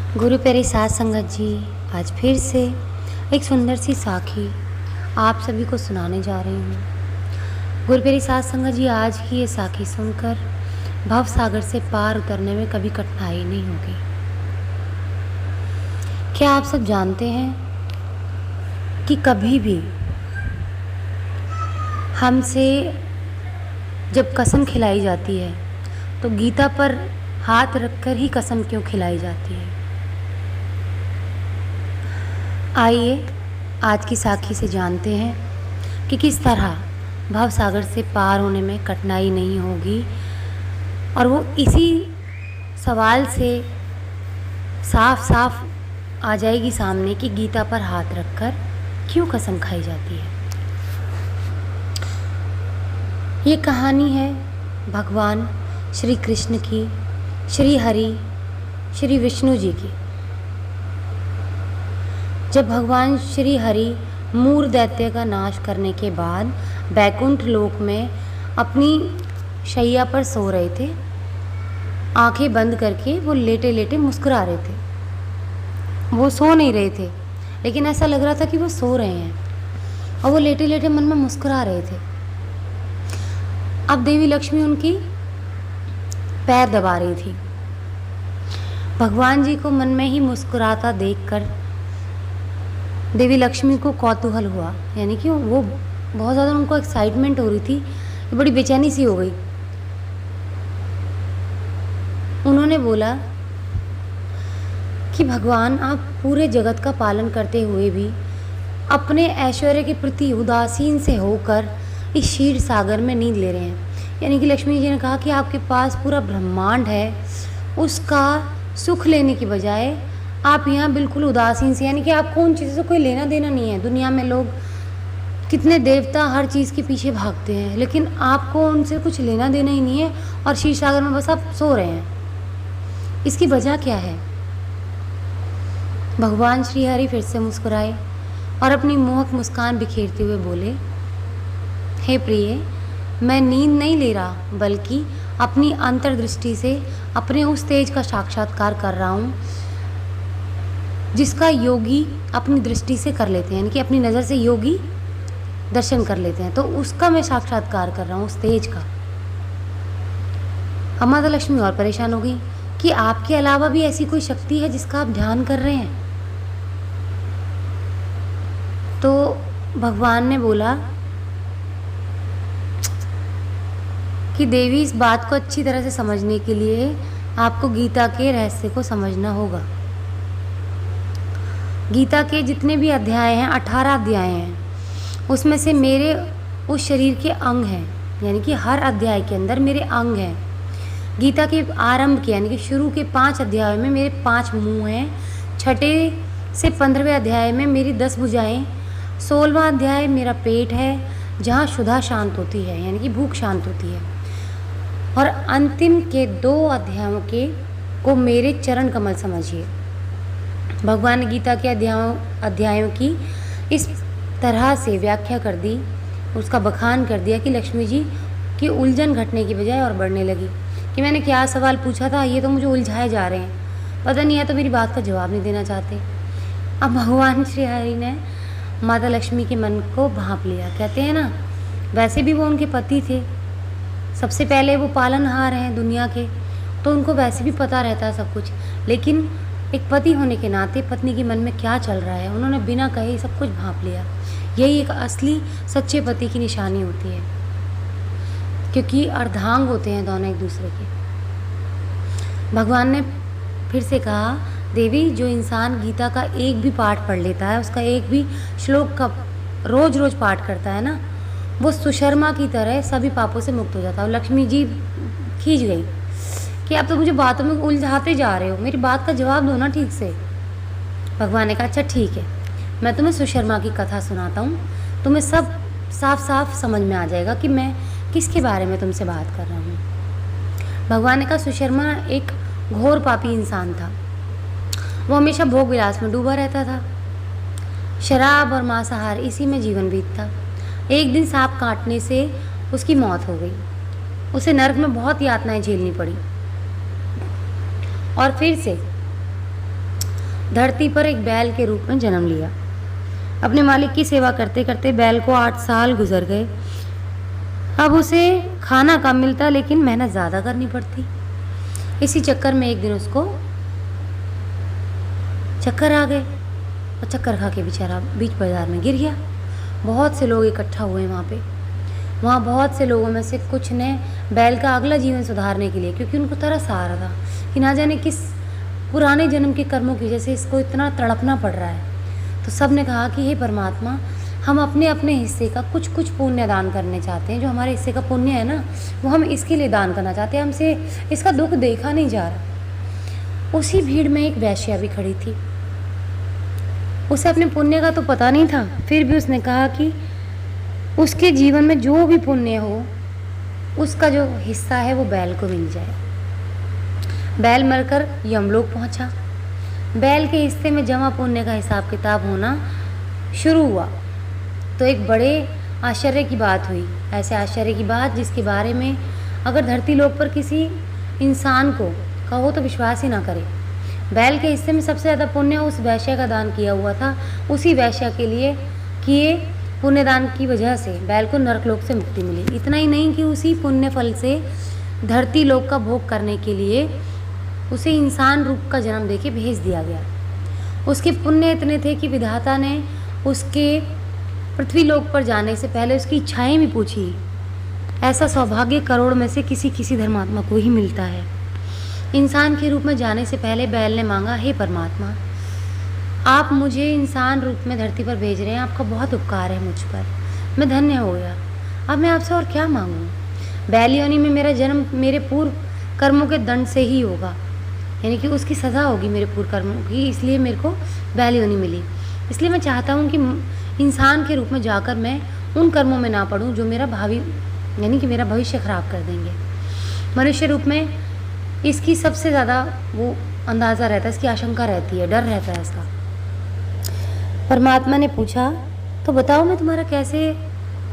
गुरु प्यारे साथ संगत जी, आज फिर से एक सुंदर सी साखी आप सभी को सुनाने जा रही हूँ। गुरु प्यारे साथ संगत जी, आज की ये साखी सुनकर भव सागर से पार उतरने में कभी कठिनाई नहीं होगी। क्या आप सब जानते हैं कि कभी भी हमसे जब कसम खिलाई जाती है तो गीता पर हाथ रखकर ही कसम क्यों खिलाई जाती है? आइए आज की साखी से जानते हैं कि किस तरह भव सागर से पार होने में कठिनाई नहीं होगी, और वो इसी सवाल से साफ साफ आ जाएगी सामने कि गीता पर हाथ रखकर क्यों कसम खाई जाती है। ये कहानी है भगवान श्री कृष्ण की, श्री हरि श्री विष्णु जी की। जब भगवान श्री हरि मूर दैत्य का नाश करने के बाद बैकुंठ लोक में अपनी शैया पर सो रहे थे, आंखें बंद करके वो लेटे लेटे मुस्कुरा रहे थे। वो सो नहीं रहे थे, लेकिन ऐसा लग रहा था कि वो सो रहे हैं और वो लेटे लेटे मन में मुस्कुरा रहे थे। अब देवी लक्ष्मी उनकी पैर दबा रही थी। भगवान जी को मन में ही मुस्कुराता देखकर देवी लक्ष्मी को कौतूहल हुआ, यानी कि वो बहुत ज़्यादा उनको एक्साइटमेंट हो रही थी, बड़ी बेचैनी सी हो गई। उन्होंने बोला कि भगवान, आप पूरे जगत का पालन करते हुए भी अपने ऐश्वर्य के प्रति उदासीन से होकर इस क्षीर सागर में नींद ले रहे हैं। यानी कि लक्ष्मी जी ने कहा कि आपके पास पूरा ब्रह्मांड है, उसका सुख लेने की बजाय आप यहाँ बिल्कुल उदासीन से, यानी कि आपको उन चीज़ों से कोई लेना देना नहीं है। दुनिया में लोग कितने देवता हर चीज़ के पीछे भागते हैं, लेकिन आपको उनसे कुछ लेना देना ही नहीं है और क्षीर सागर में बस आप सो रहे हैं। इसकी वजह क्या है? भगवान श्री हरि फिर से मुस्कुराए और अपनी मोहक मुस्कान बिखेरते हुए बोले, हे प्रिय, मैं नींद नहीं ले रहा, बल्कि अपनी अंतर्दृष्टि से अपने उस तेज का साक्षात्कार कर रहा हूँ जिसका योगी अपनी दृष्टि से कर लेते हैं, यानी कि अपनी नज़र से योगी दर्शन कर लेते हैं, तो उसका मैं साक्षात्कार कर रहा हूँ, उस तेज का। अब माता लक्ष्मी और परेशान हो गई कि आपके अलावा भी ऐसी कोई शक्ति है जिसका आप ध्यान कर रहे हैं? तो भगवान ने बोला कि देवी, इस बात को अच्छी तरह से समझने के लिए आपको गीता के रहस्य को समझना होगा। गीता के जितने भी अध्याय हैं, 18 अध्याय हैं, उसमें से मेरे उस शरीर के अंग हैं, यानी कि हर अध्याय के अंदर मेरे अंग हैं। गीता के आरंभ के, यानी कि शुरू के 5 अध्यायों में मेरे 5 मुंह हैं, छठे से 15वें अध्याय में मेरी 10 भुजाएं, 16वां अध्याय मेरा पेट है जहाँ क्षुधा शांत होती है, यानी कि भूख शांत होती है, और अंतिम के 2 अध्यायों के को मेरे चरण कमल समझिए। भगवान ने गीता के अध्यायों की इस तरह से व्याख्या कर दी, उसका बखान कर दिया कि लक्ष्मी जी की उलझन घटने की बजाय और बढ़ने लगी कि मैंने क्या सवाल पूछा था, ये तो मुझे उलझाए जा रहे हैं, पता नहीं है तो मेरी बात का जवाब नहीं देना चाहते। अब भगवान श्री हरि ने माता लक्ष्मी के मन को भांप लिया। कहते हैं ना, वैसे भी वो उनके पति थे, सबसे पहले वो पालनहार हैं दुनिया के, तो उनको वैसे भी पता रहता है सब कुछ, लेकिन एक पति होने के नाते पत्नी के मन में क्या चल रहा है उन्होंने बिना कहे सब कुछ भांप लिया। यही एक असली सच्चे पति की निशानी होती है, क्योंकि अर्धांग होते हैं दोनों एक दूसरे के। भगवान ने फिर से कहा, देवी, जो इंसान गीता का एक भी पाठ पढ़ लेता है, उसका एक भी श्लोक का रोज रोज पाठ करता है ना, वो सुशर्मा की तरह सभी पापों से मुक्त हो जाता है। लक्ष्मी जी खींच गई कि आप तो मुझे बातों में उलझाते जा रहे हो, मेरी बात का जवाब दो ना ठीक से। भगवान ने कहा, अच्छा ठीक है, मैं तुम्हें सुशर्मा की कथा सुनाता हूँ, तुम्हें सब साफ साफ समझ में आ जाएगा कि मैं किसके बारे में तुमसे बात कर रहा हूँ। भगवान ने कहा, सुशर्मा एक घोर पापी इंसान था। वो हमेशा भोग विलास में डूबा रहता था, शराब और मांसाहार इसी में जीवन बीतता। एक दिन सांप काटने से उसकी मौत हो गई। उसे नरक में बहुत यातनाएं झेलनी पड़ी। और फिर से धरती पर एक बैल के रूप में जन्म लिया। अपने मालिक की सेवा करते करते बैल को 8 साल गुजर गए। अब उसे खाना कम मिलता लेकिन मेहनत ज़्यादा करनी पड़ती। इसी चक्कर में एक दिन उसको चक्कर आ गए और चक्कर खा के बेचारा बीच बाजार में गिर गया। बहुत से लोग इकट्ठा हुए वहाँ पे। वहाँ बहुत से लोगों में से कुछ ने बैल का अगला जीवन सुधारने के लिए, क्योंकि उनको तरस आ रहा था कि ना जाने किस पुराने जन्म के कर्मों की वजह से इसको इतना तड़पना पड़ रहा है, तो सब ने कहा कि हे परमात्मा, हम अपने अपने हिस्से का कुछ कुछ पुण्य दान करने चाहते हैं। जो हमारे हिस्से का पुण्य है ना, वो हम इसके लिए दान करना चाहते हैं। हमसे इसका दुख देखा नहीं जा रहा। उसी भीड़ में एक वैश्या भी खड़ी थी। उसे अपने पुण्य का तो पता नहीं था, फिर भी उसने कहा कि उसके जीवन में जो भी पुण्य हो उसका जो हिस्सा है वो बैल को मिल जाए। बैल मरकर यमलोक पहुंचा। बैल के हिस्से में जमा पुण्य का हिसाब किताब होना शुरू हुआ तो एक बड़े आश्चर्य की बात हुई। ऐसे आश्चर्य की बात जिसके बारे में अगर धरती लोक पर किसी इंसान को कहो तो विश्वास ही ना करे। बैल के हिस्से में सबसे ज़्यादा पुण्य उस वैश्य का दान किया हुआ था। उसी वैश्य के लिए किए पुण्यदान की वजह से बैल को नरकलोक से मुक्ति मिली। इतना ही नहीं कि उसी पुण्य फल से धरती लोक का भोग करने के लिए उसे इंसान रूप का जन्म देके भेज दिया गया। उसके पुण्य इतने थे कि विधाता ने उसके पृथ्वी लोक पर जाने से पहले उसकी इच्छाएं भी पूछी। ऐसा सौभाग्य करोड़ में से किसी धर्मात्मा को ही मिलता है। इंसान के रूप में जाने से पहले बैल ने मांगा, हे परमात्मा, आप मुझे इंसान रूप में धरती पर भेज रहे हैं, आपका बहुत उपकार है मुझ पर, मैं धन्य हो गया। अब मैं आपसे और क्या मांगूं? बैल योनि में मेरा जन्म मेरे पूर्व कर्मों के दंड से ही होगा, यानी कि उसकी सज़ा होगी मेरे पूर्व कर्मों की, इसलिए मेरे को बैल योनि मिली। इसलिए मैं चाहता हूँ कि इंसान के रूप में जाकर मैं उन कर्मों में ना पड़ूँ जो मेरा भावी यानी कि मेरा भविष्य खराब कर देंगे। मनुष्य रूप में इसकी सबसे ज़्यादा वो अंदाज़ा रहता है, इसकी आशंका रहती है, डर रहता है इसका। परमात्मा ने पूछा, तो बताओ मैं तुम्हारा कैसे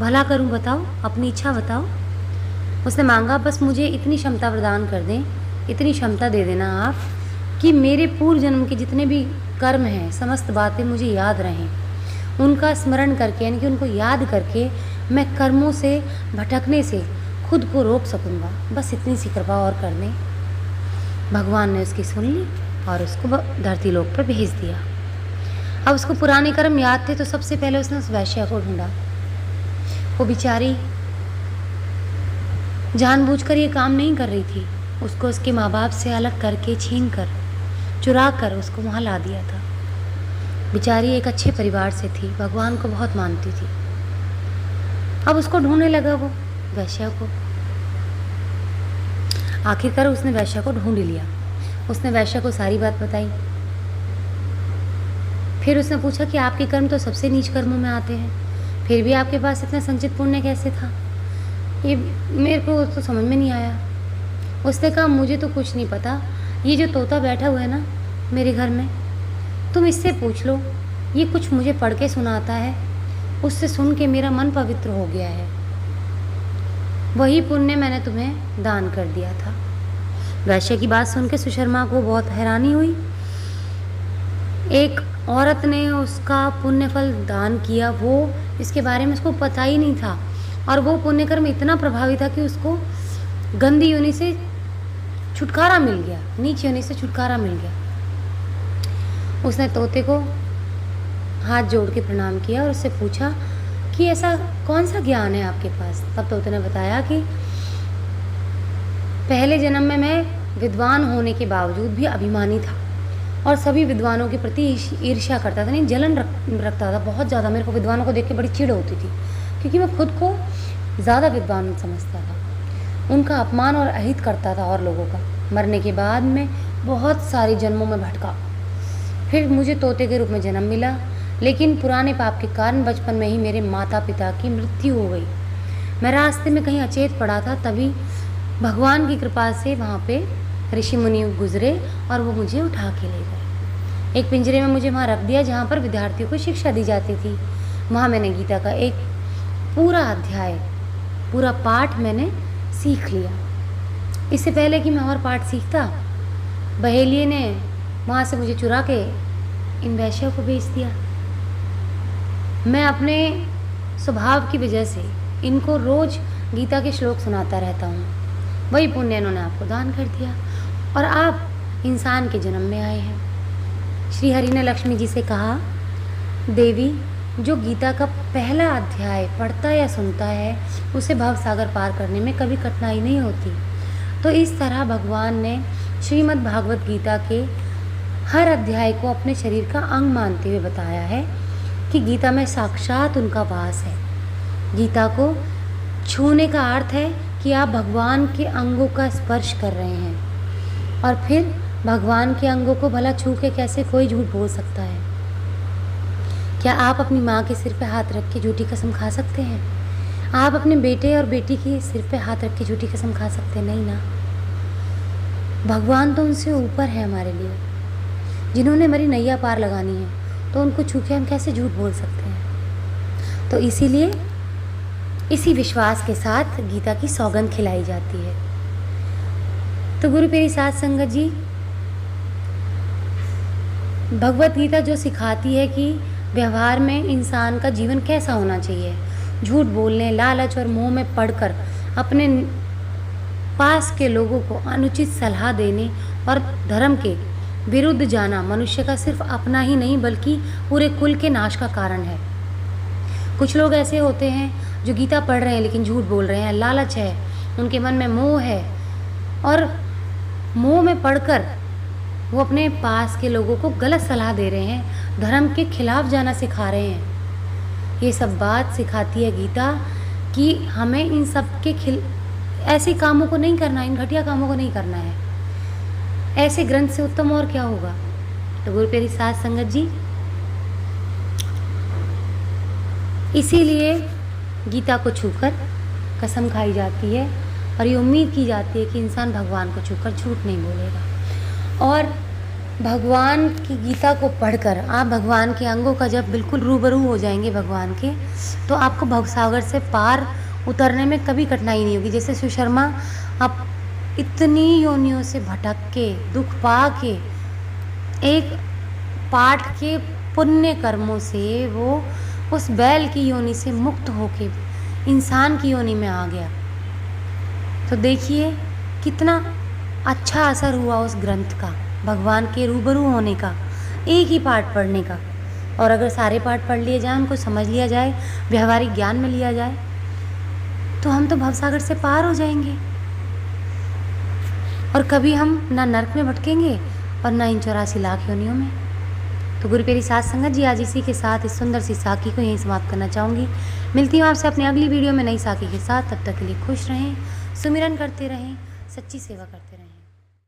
भला करूं, बताओ, अपनी इच्छा बताओ। उसने मांगा, बस मुझे इतनी क्षमता प्रदान कर दें, इतनी क्षमता दे देना आप कि मेरे पूर्व जन्म के जितने भी कर्म हैं, समस्त बातें मुझे याद रहें, उनका स्मरण करके यानी कि उनको याद करके मैं कर्मों से भटकने से खुद को रोक सकूँगा। बस इतनी सी कृपा और कर दें। भगवान ने उसकी सुन ली और उसको धरती लोक पर भेज दिया। अब उसको पुराने कर्म याद थे तो सबसे पहले उसने उस वैश्या को ढूंढा। वो बेचारी जानबूझकर ये काम नहीं कर रही थी, उसको उसके माँ बाप से अलग करके छीन कर चुरा कर उसको वहाँ ला दिया था। बेचारी एक अच्छे परिवार से थी, भगवान को बहुत मानती थी। अब उसको ढूंढने लगा वो वैश्या को। आखिरकार उसने वैश्या को ढूंढ लिया। उसने वैश्या को सारी बात बताई। फिर उसने पूछा कि आपके कर्म तो सबसे नीच कर्मों में आते हैं, फिर भी आपके पास इतना संचित पुण्य कैसे था? ये मेरे को तो समझ में नहीं आया। उसने कहा, मुझे तो कुछ नहीं पता, ये जो तोता बैठा हुआ है ना मेरे घर में, तुम इससे पूछ लो, ये कुछ मुझे पढ़ के सुनाता है, उससे सुन के मेरा मन पवित्र हो गया है, वही पुण्य मैंने तुम्हें दान कर दिया था। वैश्य की बात सुन के सुशर्मा को बहुत हैरानी हुई। एक औरत ने उसका पुण्य फल दान किया, वो इसके बारे में उसको पता ही नहीं था, और वो पुण्य कर्म इतना प्रभावी था कि उसको गंदी योनि से छुटकारा मिल गया, नीच योनि से छुटकारा मिल गया। उसने तोते को हाथ जोड़ के प्रणाम किया और उससे पूछा कि ऐसा कौन सा ज्ञान है आपके पास? तब तोते ने बताया कि पहले जन्म में मैं विद्वान होने के बावजूद भी अभिमानी था और सभी विद्वानों के प्रति ईर्ष्या करता था, नहीं जलन रखता था बहुत ज़्यादा। मेरे को विद्वानों को देख के बड़ी चिढ़ होती थी क्योंकि मैं खुद को ज़्यादा विद्वान समझता था। उनका अपमान और अहित करता था और लोगों का। मरने के बाद में बहुत सारे जन्मों में भटका, फिर मुझे तोते के रूप में जन्म मिला, लेकिन पुराने पाप के कारण बचपन में ही मेरे माता पिता की मृत्यु हो गई। मैं रास्ते में कहीं अचेत पड़ा था, तभी भगवान की कृपा से वहाँ पे ऋषि मुनि गुजरे और वो मुझे उठा के ले गए। एक पिंजरे में मुझे वहाँ रख दिया जहाँ पर विद्यार्थियों को शिक्षा दी जाती थी। वहाँ मैंने गीता का एक पूरा अध्याय, पूरा पाठ मैंने सीख लिया। इससे पहले कि मैं और पाठ सीखता, बहेलिये ने वहाँ से मुझे चुरा के इन वैश्यों को बेच दिया। मैं अपने स्वभाव की वजह से इनको रोज़ गीता के श्लोक सुनाता रहता हूँ, वही पुण्य इन्होंने आपको दान कर दिया और आप इंसान के जन्म में आए हैं। श्री हरि ने लक्ष्मी जी से कहा, देवी, जो गीता का पहला अध्याय पढ़ता या सुनता है उसे भव सागर पार करने में कभी कठिनाई नहीं होती। तो इस तरह भगवान ने श्रीमद् भागवत गीता के हर अध्याय को अपने शरीर का अंग मानते हुए बताया है कि गीता में साक्षात उनका वास है। गीता को छूने का अर्थ है कि आप भगवान के अंगों का स्पर्श कर रहे हैं, और फिर भगवान के अंगों को भला छू के कैसे कोई झूठ बोल सकता है? क्या आप अपनी माँ के सिर पे हाथ रख के झूठी कसम खा सकते हैं? आप अपने बेटे और बेटी के सिर पे हाथ रख के झूठी कसम खा सकते हैं? नहीं ना। भगवान तो उनसे ऊपर है हमारे लिए, जिन्होंने हमारी नैया पार लगानी है, तो उनको छू के हम कैसे झूठ बोल सकते हैं? तो इसीलिए इसी विश्वास के साथ गीता की सौगंध खिलाई जाती है। तो गुरु प्यारी साध संगत जी, भगवत गीता जो सिखाती है कि व्यवहार में इंसान का जीवन कैसा होना चाहिए, झूठ बोलने, लालच और मोह में पड़कर अपने पास के लोगों को अनुचित सलाह देने और धर्म के विरुद्ध जाना मनुष्य का सिर्फ अपना ही नहीं बल्कि पूरे कुल के नाश का कारण है। कुछ लोग ऐसे होते हैं जो गीता पढ़ रहे हैं लेकिन झूठ बोल रहे हैं, लालच है, उनके मन में मोह है, और मोह में पड़कर वो अपने पास के लोगों को गलत सलाह दे रहे हैं, धर्म के खिलाफ जाना सिखा रहे हैं। ये सब बात सिखाती है गीता कि हमें इन सब के ऐसे कामों को नहीं करना है, इन घटिया कामों को नहीं करना है। ऐसे ग्रंथ से उत्तम और क्या होगा? तो गुरु प्यारी साध संगत जी, इसीलिए गीता को छूकर कसम खाई जाती है और ये उम्मीद की जाती है कि इंसान भगवान को छूकर झूठ नहीं बोलेगा। और भगवान की गीता को पढ़कर आप भगवान के अंगों का जब बिल्कुल रूबरू हो जाएंगे भगवान के, तो आपको भवसागर से पार उतरने में कभी कठिनाई नहीं होगी। जैसे सुशर्मा आप इतनी योनियों से भटक के, दुख पा के, एक पाठ के पुण्य कर्मों से वो उस बैल की योनि से मुक्त होके इंसान की योनि में आ गया। तो देखिए कितना अच्छा असर हुआ उस ग्रंथ का, भगवान के रूबरू होने का, एक ही पाठ पढ़ने का। और अगर सारे पाठ पढ़ लिए जाए, उनको समझ लिया जाए, व्यवहारिक ज्ञान में लिया जाए, तो हम तो भवसागर से पार हो जाएंगे और कभी हम ना नरक में भटकेंगे और ना इन 84 लाख योनियों में। तो गुरु प्यारी साध संगत जी, आज इसी के साथ इस सुंदर सी साखी को यहीं समाप्त करना चाहूँगी। मिलती हूँ आपसे अपनी अगली वीडियो में नई साखी के साथ। तब तक के लिए खुश रहें, सुमिरन करते रहें, सच्ची सेवा करते रहें।